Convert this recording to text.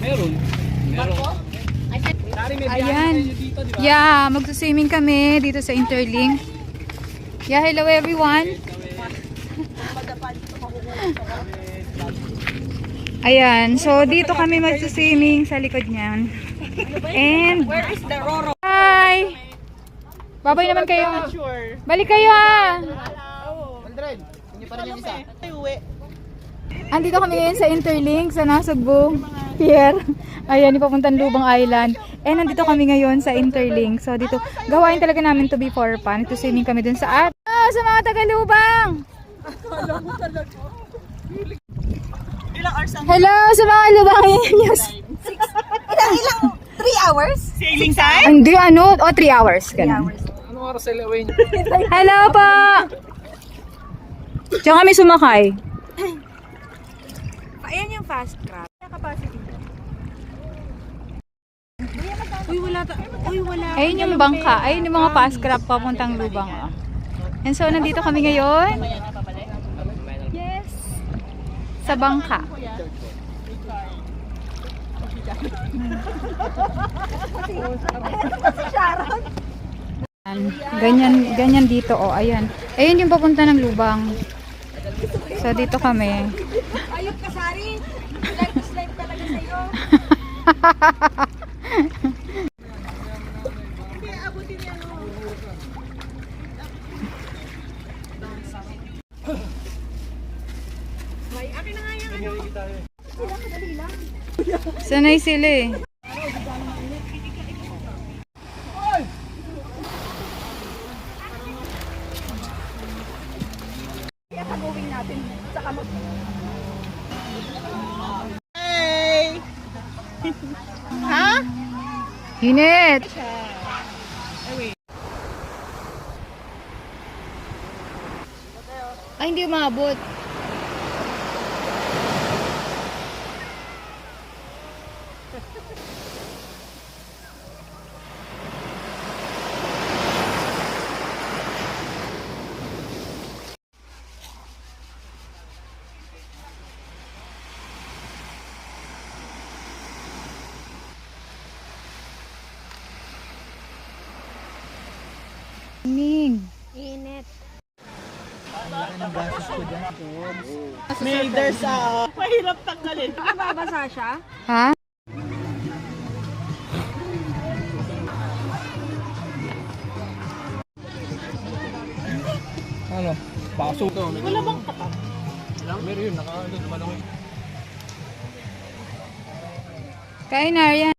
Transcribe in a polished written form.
Meron. Ayan. Yeah, magsuswimming kami dito sa Interlink. Yeah, hello everyone. Ayan, so dito kami magsuswimming sa likod niyan. And Where is the Roro? hi! Babay naman kayo. Balik kayo ha! Andito kami ngayon sa Interlink sa Nasugbu Pier. Ayan, ipapuntang Lubang Island. And nandito kami ngayon sa Interlink. So dito, gawain talaga namin to be for fun. Ito swimming kami dun sa sa mga taga-Lubang! Hello sa mga Lubang news. Ilang? 3 hours? Sailing time? Hindi, 3 hours. Ganun. Ano oras sa ilawin? Hello po! Diyan kami sumakay. Ayan yung fast crab. Capacity. Ayun yung bangka. Ayun yung mga fast crab papuntang Lubang. Oh. And so, nandito kami ngayon. Yes. Sa bangka. Ganyan dito. Oh, ayan. Ayun yung papunta ng Lubang. So, dito kami. Ayun ka, Sari. Slide talaga sa'yo. Sanay sila eh. Hey! Ha? Init! Ay, hindi umabot. Ning. Init. May there's a... Mahirap tanggalin. Mababasa siya? Ha? Ano? Paso. Wala bang kapat? Meron yun. Naka-ano. Kain na yan.